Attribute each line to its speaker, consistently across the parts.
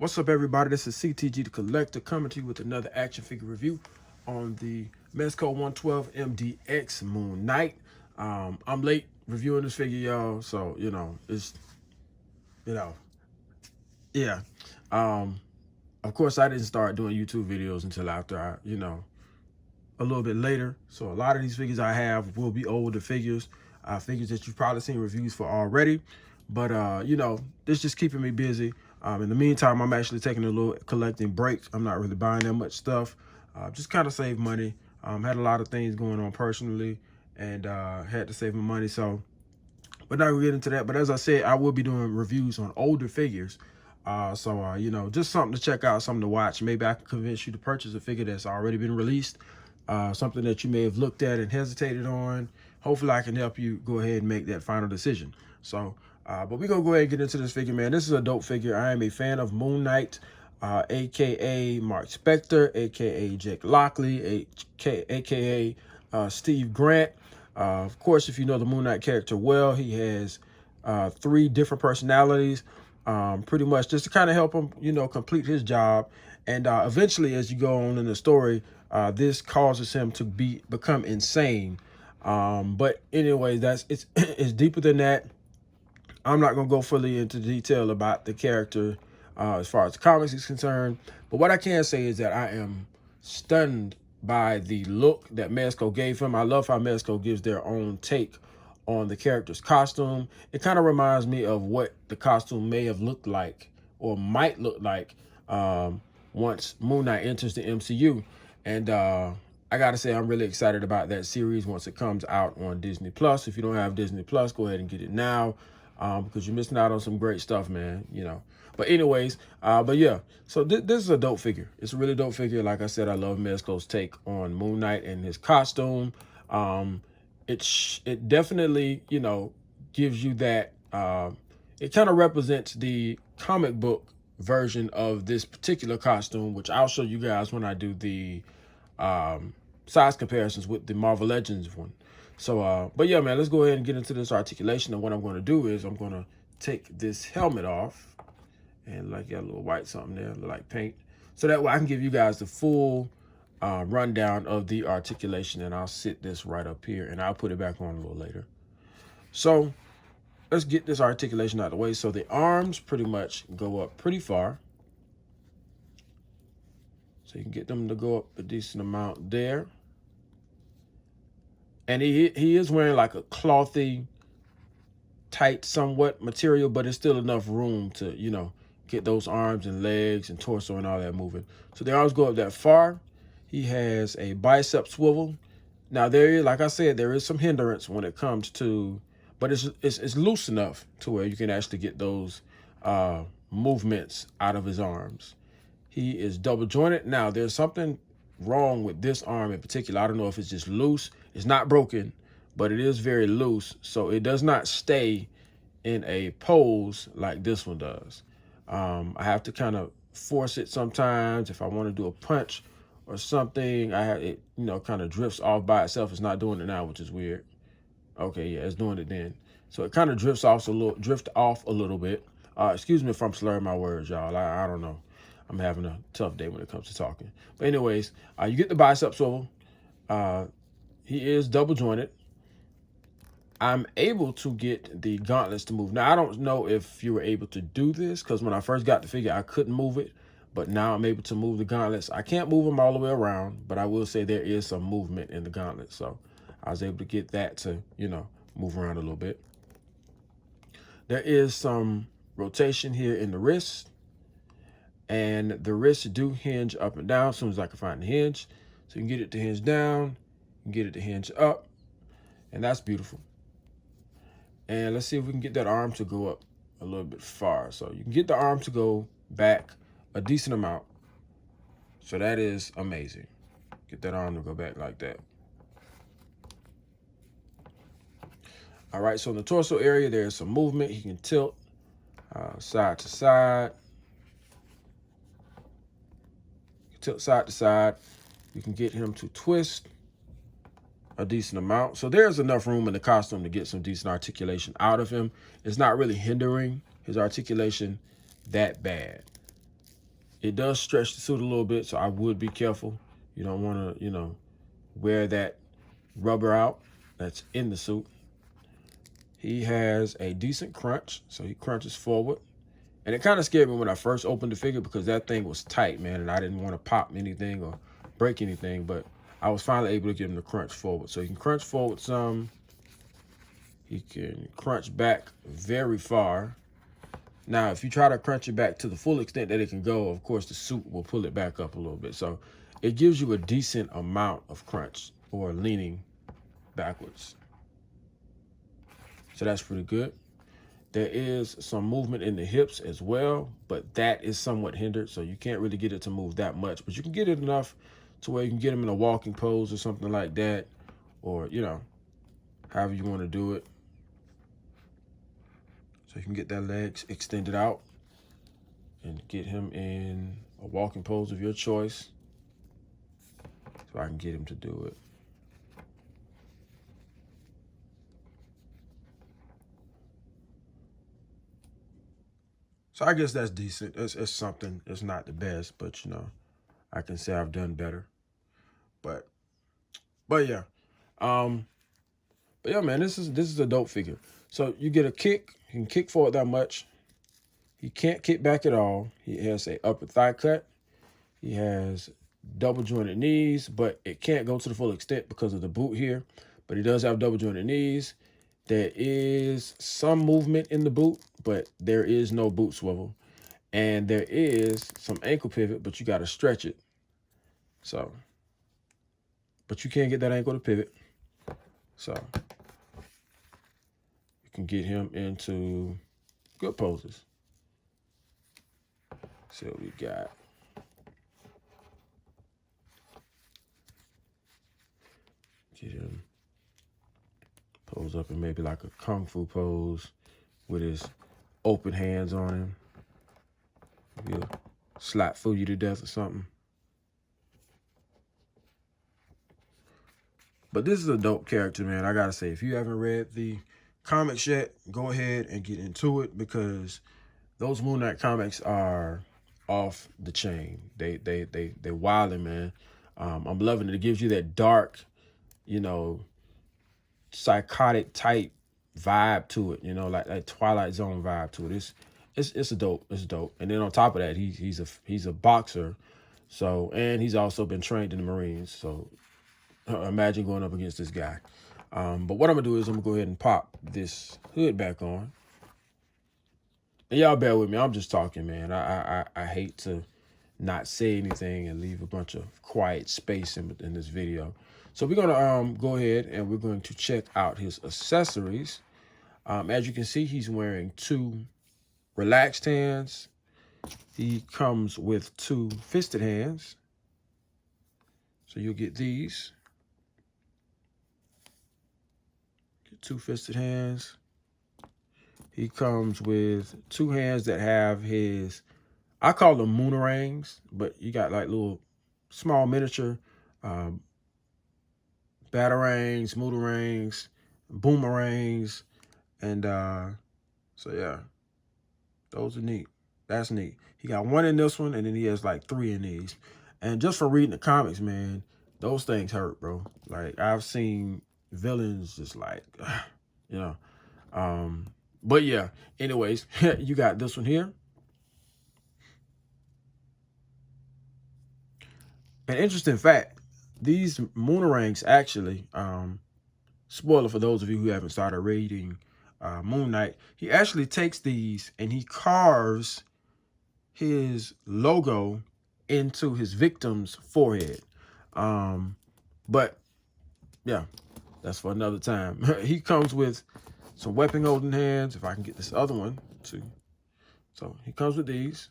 Speaker 1: What's up, everybody? This is CTG the Collector coming to you with another action figure review on the Mezco 112 MDX Moon Knight. I'm late reviewing this figure, y'all, so it's yeah. Of course, I didn't start doing YouTube videos until after a little bit later. So a lot of these figures I have will be older figures, figures that you've probably seen reviews for already. But this just keeping me busy. In the meantime, I'm actually taking a little collecting break. I'm not really buying that much stuff. Just kind of save money. Had a lot of things going on personally, and had to save my money. So, but not gonna get into that. But as I said, I will be doing reviews on older figures. Just something to check out, something to watch. Maybe I can convince you to purchase a figure that's already been released. Something that you may have looked at and hesitated on. Hopefully I can help you go ahead and make that final decision. So, but we're going to go ahead and get into this figure, man. This is a dope figure. I am a fan of Moon Knight, a.k.a. Mark Spector, a.k.a. Jake Lockley, a.k.a. Steve Grant. Of course, if you know the Moon Knight character well, he has 3 different personalities, pretty much just to kind of help him, complete his job. And eventually, as you go on in the story, this causes him to become insane. But anyway, it's it's deeper than that. I'm not going to go fully into detail about the character as far as the comics is concerned. But what I can say is that I am stunned by the look that Mezco gave him. I love how Mezco gives their own take on the character's costume. It kind of reminds me of what the costume may have looked like or might look like once Moon Knight enters the MCU. And I got to say, I'm really excited about that series once it comes out on Disney Plus. If you don't have Disney Plus, go ahead and get it now. Because you're missing out on some great stuff, man, But anyways, but yeah, so this is a dope figure. It's a really dope figure. Like I said, I love Mezco's take on Moon Knight and his costume. It definitely, gives you that, it kind of represents the comic book version of this particular costume, which I'll show you guys when I do the size comparisons with the Marvel Legends one. So, but yeah, man, let's go ahead and get into this articulation. And what I'm going to do is I'm going to take this helmet off and got a little white something there, like paint. So that way I can give you guys the full rundown of the articulation. And I'll sit this right up here and I'll put it back on a little later. So let's get this articulation out of the way. So the arms pretty much go up pretty far. So you can get them to go up a decent amount there. And he is wearing like a clothy, tight, somewhat material, but it's still enough room to, get those arms and legs and torso and all that moving. So the arms go up that far. He has a bicep swivel. Now like I said, there is some hindrance when it comes to, but it's loose enough to where you can actually get those movements out of his arms. He is double jointed. Now there's something wrong with this arm in particular. I don't know if it's just loose. It's not broken, but it is very loose. So it does not stay in a pose like this one does. I have to kind of force it sometimes. If I want to do a punch or something, it kind of drifts off by itself. It's not doing it now, which is weird. Okay, yeah, it's doing it then. So it kind of drifts off a little bit. Excuse me if I'm slurring my words, y'all. I don't know. I'm having a tough day when it comes to talking. But anyways, you get the bicep swivel. He is double jointed. I'm able to get the gauntlets to move. Now, I don't know if you were able to do this because when I first got the figure, I couldn't move it. But now I'm able to move the gauntlets. I can't move them all the way around, but I will say there is some movement in the gauntlets. So I was able to get that to, move around a little bit. There is some rotation here in the wrist. And the wrists do hinge up and down as soon as I can find the hinge. So you can get it to hinge down, you can get it to hinge up, and that's beautiful. And let's see if we can get that arm to go up a little bit far. So you can get the arm to go back a decent amount. So that is amazing. Get that arm to go back like that. All right, so in the torso area, there's some movement. He can tilt side to side. Tilt side to side. You can get him to twist a decent amount. So there's enough room in the costume to get some decent articulation out of him. It's not really hindering his articulation that bad. It does stretch the suit a little bit, so I would be careful. You don't want to, you know, wear that rubber out that's in the suit. He has a decent crunch, so he crunches forward. And it kind of scared me when I first opened the figure because that thing was tight, man, and I didn't want to pop anything or break anything, but I was finally able to get him to crunch forward. So he can crunch forward some. He can crunch back very far. Now, if you try to crunch it back to the full extent that it can go, of course, the suit will pull it back up a little bit. So it gives you a decent amount of crunch or leaning backwards. So that's pretty good. There is some movement in the hips as well, but that is somewhat hindered, so you can't really get it to move that much. But you can get it enough to where you can get him in a walking pose or something like that, or, you know, however you want to do it. So you can get that legs extended out and get him in a walking pose of your choice. So I can get him to do it. So I guess that's decent. It's something. It's not the best, but, you know, I can say I've done better. But yeah. But yeah, man, this is a dope figure. So you get a kick. He can kick forward that much. He can't kick back at all. He has a upper thigh cut. He has double jointed knees, but it can't go to the full extent because of the boot here. But he does have double jointed knees. There is some movement in the boot, but there is no boot swivel. And there is some ankle pivot, but you got to stretch it. So, but you can't get that ankle to pivot. So you can get him into good poses. See what we got. Get him pose up in maybe like a kung fu pose with his open hands on him. He'll slap fool you to death or something. But this is a dope character, man. I gotta say, if you haven't read the comics yet, go ahead and get into it because those Moon Knight comics are off the chain. They wildin', man. I'm loving it. It gives you that dark, you know, psychotic type vibe to it, you know, like that Twilight Zone vibe to it. It's a dope. It's dope. And then on top of that, he's a boxer. So, and he's also been trained in the Marines. So imagine going up against this guy. But what I'm gonna do is I'm gonna go ahead and pop this hood back on. And y'all bear with me. I'm just talking, man. I hate to not say anything and leave a bunch of quiet space in this video. So we're gonna go ahead and we're going to check out his accessories. As you can see, he's wearing 2 relaxed hands. He comes with 2 fisted hands. So you'll get these. Get 2 fisted hands. He comes with 2 hands that have his, I call them moonerangs, but you got like little small miniature batarangs, moonerangs, boomerangs, and so yeah, those are neat. That's neat. He got 1 in this one, and then he has like 3 in these. And just from reading the comics, man, those things hurt, bro. Like I've seen villains just like, you know. But yeah, anyways, you got this one here. An interesting fact, these moonerangs actually, spoiler for those of you who haven't started reading Moon Knight, he actually takes these and he carves his logo into his victim's forehead. But yeah, that's for another time. He comes with some weapon holding hands. If I can get this other one too. So he comes with these.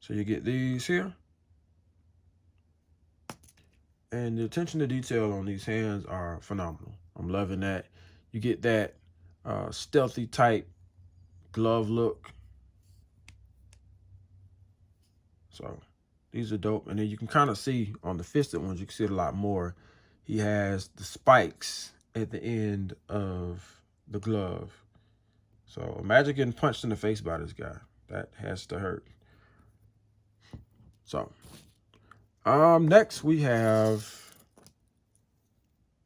Speaker 1: So you get these here. And the attention to detail on these hands are phenomenal. I'm loving that. You get that stealthy type glove look. So these are dope. And then you can kind of see on the fisted ones, you can see it a lot more. He has the spikes at the end of the glove. So imagine getting punched in the face by this guy. That has to hurt. So, next we have,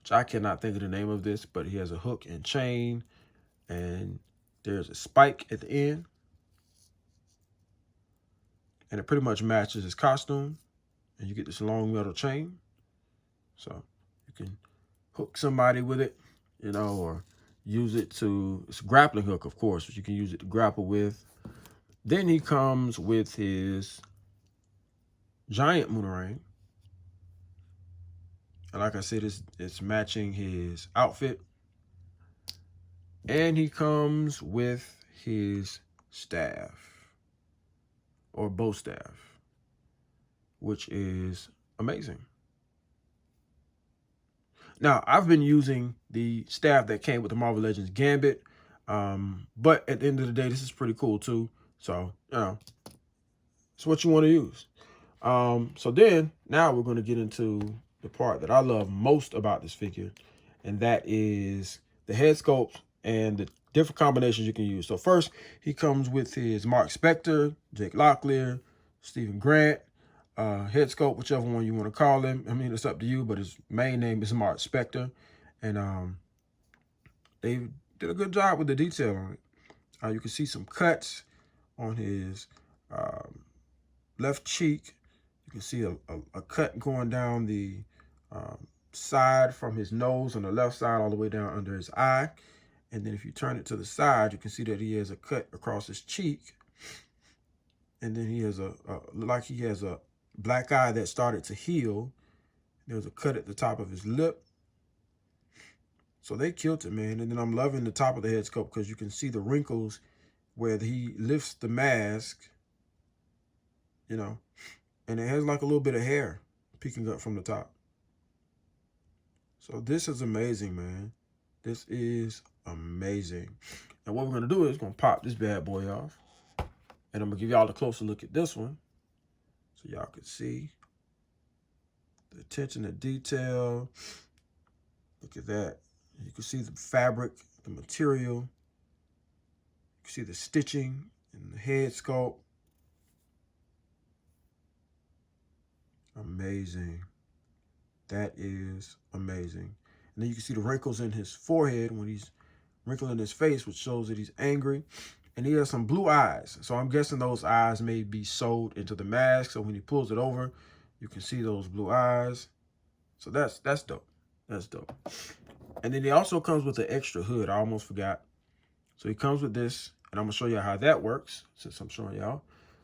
Speaker 1: which I cannot think of the name of this, but he has a hook and chain, and there's a spike at the end, and it pretty much matches his costume, and you get this long metal chain. So you can hook somebody with it, you know, or use it to, it's a grappling hook, of course, but you can use it to grapple with. Then he comes with his giant moonerang. And like I said, it's matching his outfit. And he comes with his staff, or bow staff, which is amazing. Now, I've been using the staff that came with the Marvel Legends Gambit, but at the end of the day, this is pretty cool too. So, you know, it's what you want to use. So then, now we're going to get into the part that I love most about this figure, and that is the head sculpt and the different combinations you can use. So first, he comes with his Mark Spector, Jake Locklear, Stephen Grant, head sculpt, whichever one you want to call him. I mean, it's up to you, but his main name is Mark Spector, and they did a good job with the detail on it. You can see some cuts on his left cheek. You can see a cut going down the side from his nose on the left side all the way down under his eye. And then if you turn it to the side, you can see that he has a cut across his cheek. And then he has like he has a black eye that started to heal. There's a cut at the top of his lip. So they killed it, man. And then I'm loving the top of the head sculpt because you can see the wrinkles where he lifts the mask, you know, and it has like a little bit of hair peeking up from the top. So this is amazing, man. This is amazing. And what we're going to do is going to pop this bad boy off. And I'm going to give y'all a closer look at this one, so y'all can see the attention to detail. Look at that. You can see the fabric, the material. You can see the stitching and the head sculpt. Amazing. That is amazing. And then you can see the wrinkles in his forehead when he's wrinkling his face, which shows that he's angry. And he has some blue eyes. So I'm guessing those eyes may be sewed into the mask. So when he pulls it over, you can see those blue eyes. So that's dope. That's dope. And then he also comes with an extra hood. I almost forgot. So he comes with this, and I'm going to show you how that works since I'm showing y'all.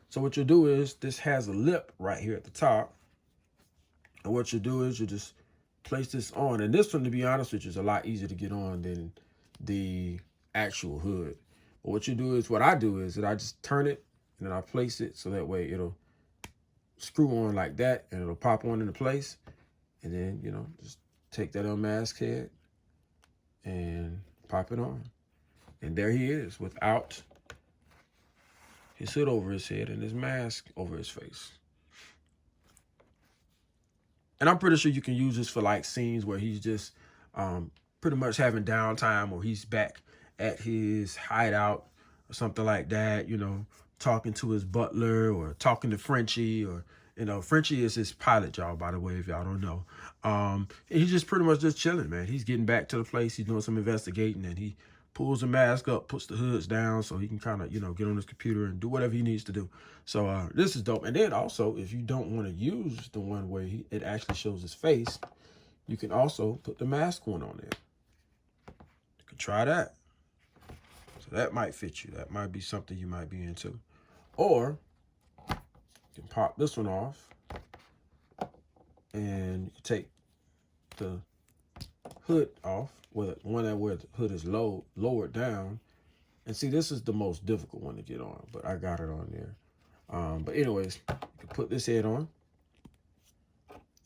Speaker 1: So what you'll do is, this has a lip right here at the top. And what you do is you just place this on. And this one, to be honest with you, is a lot easier to get on than the actual hood. But what you do is, what I do is that I just turn it and then I place it so that way it'll screw on like that and it'll pop on into place. And then, you know, just take that unmasked head and pop it on. And there he is without his hood over his head and his mask over his face. And I'm pretty sure you can use this for like scenes where he's just pretty much having downtime, or he's back at his hideout or something like that, you know, talking to his butler or talking to Frenchie, or, you know, Frenchie is his pilot, y'all, by the way, if y'all don't know. And he's just pretty much just chilling, man. He's getting back to the place. He's doing some investigating, and he pulls the mask up, puts the hoods down so he can kind of, you know, get on his computer and do whatever he needs to do. So this is dope. And then also, if you don't want to use the one where it actually shows his face, you can also put the mask one on there. You can try that. So that might fit you. That might be something you might be into. Or you can pop this one off and you take the hood off, where the hood is lowered down. And see, this is the most difficult one to get on, but I got it on there. But anyways, you can put this head on,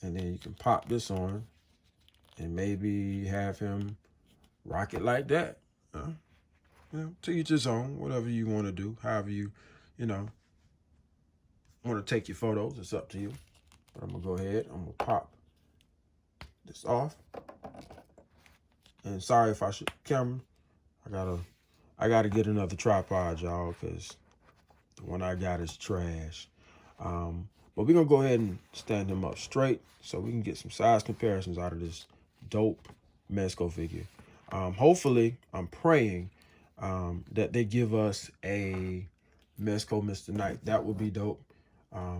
Speaker 1: and then you can pop this on, and maybe have him rock it like that. You know, to each his own, whatever you want to do, however you know, want to take your photos, it's up to you. But I'm gonna go ahead, I'm gonna pop this off. And sorry if I should camera. I gotta get another tripod, y'all, because the one I got is trash. But we're going to go ahead and stand him up straight so we can get some size comparisons out of this dope Mezco figure. Hopefully, I'm praying that they give us a Mezco Mr. Knight. That would be dope.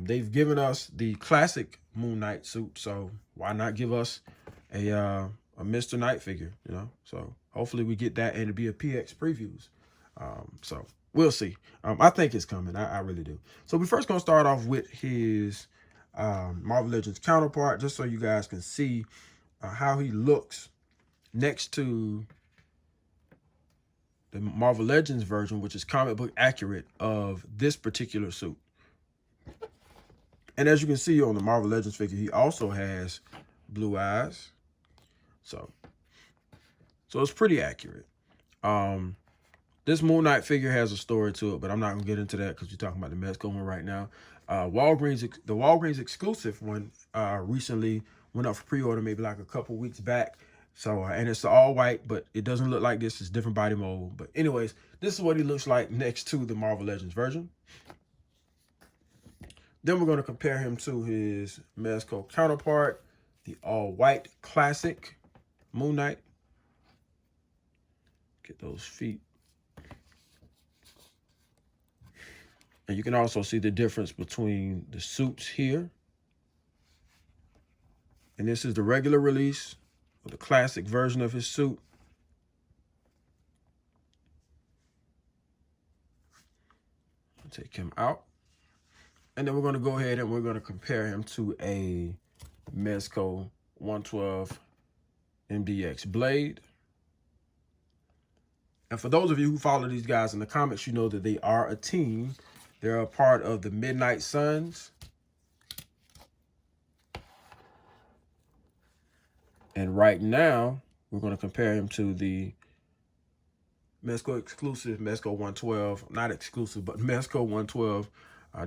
Speaker 1: They've given us the classic Moon Knight suit, so why not give us a Mr. Knight figure, you know? So hopefully we get that and it'll be a PX previews. So we'll see. I think it's coming. I really do. So we're first going to start off with his Marvel Legends counterpart, just so you guys can see how he looks next to the Marvel Legends version, which is comic book accurate of this particular suit. And as you can see on the Marvel Legends figure, he also has blue eyes. So it's pretty accurate. This Moon Knight figure has a story to it, but I'm not gonna get into that because we're talking about the Mezco one right now. The Walgreens exclusive one recently went up for pre-order maybe like a couple weeks back. So and it's all white, but it doesn't look like this. It's different body mold. But anyways, this is what he looks like next to the Marvel Legends version. Then we're going to compare him to his Mezco counterpart, the all-white classic Moon Knight. Get those feet. And you can also see the difference between the suits here. And this is the regular release of the classic version of his suit. I'll take him out. And then we're going to go ahead and we're going to compare him to a Mezco 112 MDX blade. And for those of you who follow these guys in the comments, you know that they are a team. They're a part of the Midnight Suns. And right now, we're going to compare him to the Mezco exclusive, Mezco 112, not exclusive, but Mezco 112,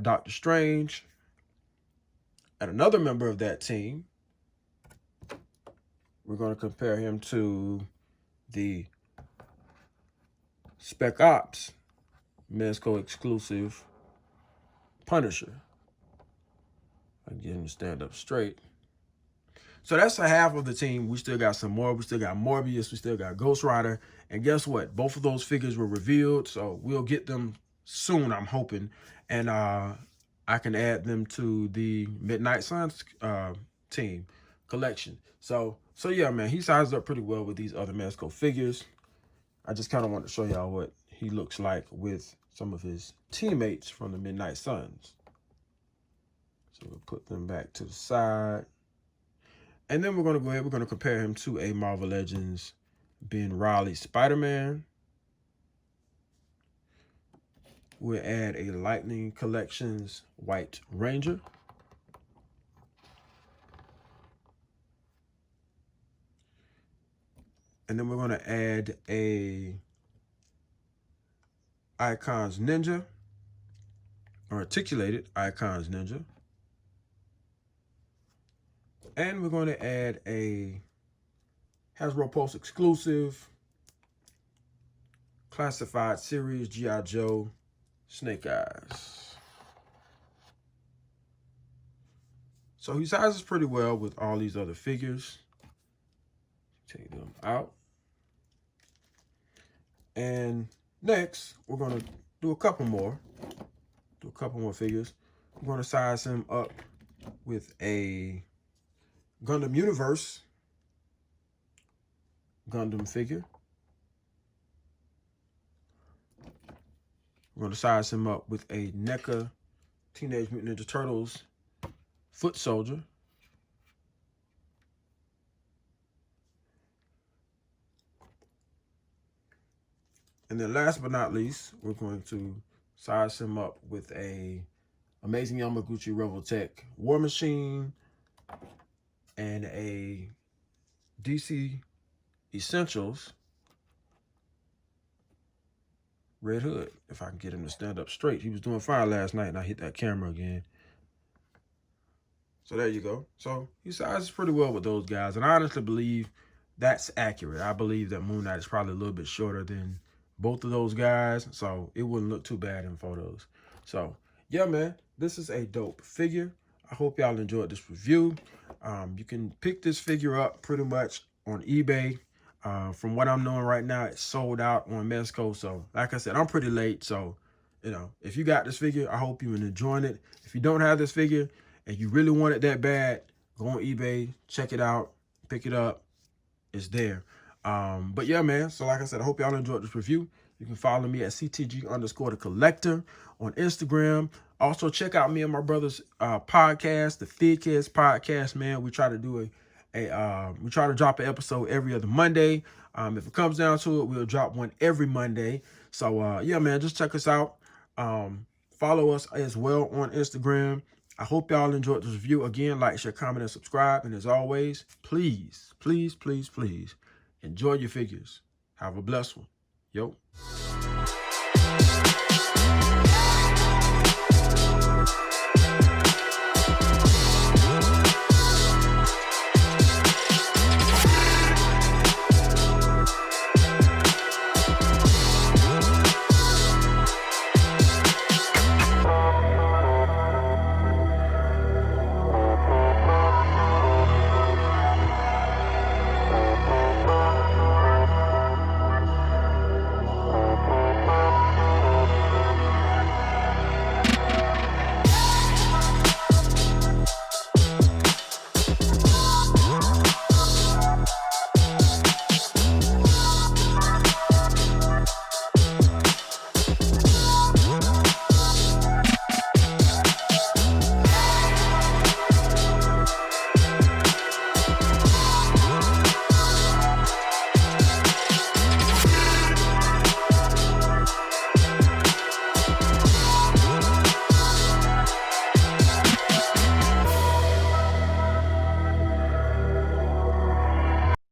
Speaker 1: Doctor Strange. And another member of that team, we're going to compare him to the Spec Ops, Mezco exclusive Punisher. I get him to stand up straight. So that's a half of the team. We still got some more. We still got Morbius. We still got Ghost Rider. And guess what? Both of those figures were revealed. So we'll get them soon, I'm hoping. And I can add them to the Midnight Suns team collection. So yeah, man, he sized up pretty well with these other Mezco figures. I just kind of want to show y'all what he looks like with some of his teammates from the Midnight Suns. So we'll put them back to the side. And then we're going to go ahead, we're going to compare him to a Marvel Legends Ben Reilly Spider-Man. We'll add a Lightning Collections White Ranger. And then we're going to add a Icons Ninja, or Articulated Icons Ninja. And we're going to add a Hasbro Pulse exclusive Classified Series G.I. Joe Snake Eyes. So he sizes pretty well with all these other figures. Take them out. And next, we're going to do a couple more. Figures. We're going to size him up with a Gundam Universe Gundam figure. We're going to size him up with a NECA Teenage Mutant Ninja Turtles Foot Soldier. And then last but not least, we're going to size him up with a Amazing Yamaguchi Revoltech War Machine and a DC Essentials Red Hood, if I can get him to stand up straight. He was doing fine last night and I hit that camera again. So there you go. So he sizes pretty well with those guys. And I honestly believe that's accurate. I believe that Moon Knight is probably a little bit shorter than both of those guys. So it wouldn't look too bad in photos. So yeah, man, this is a dope figure. I hope y'all enjoyed this review. You can pick this figure up pretty much on eBay. From what I'm knowing right now, it's sold out on Mezco. So like I said, I'm pretty late. So, you know, if you got this figure, I hope you're enjoying it. If you don't have this figure and you really want it that bad, go on eBay, check it out, pick it up. It's there. But yeah, man. So like I said, I hope y'all enjoyed this review. You can follow me at CTG_the collector on Instagram. Also, check out me and my brother's podcast, the Fig Heads podcast, man. We try to do we try to drop an episode every other Monday. If it comes down to it, we'll drop one every Monday. So yeah, man, just check us out. Follow us as well on Instagram. I hope y'all enjoyed this review. Again, like, share, comment, and subscribe. And as always, please, please, please, please enjoy your figures. Have a blessed one. Yo.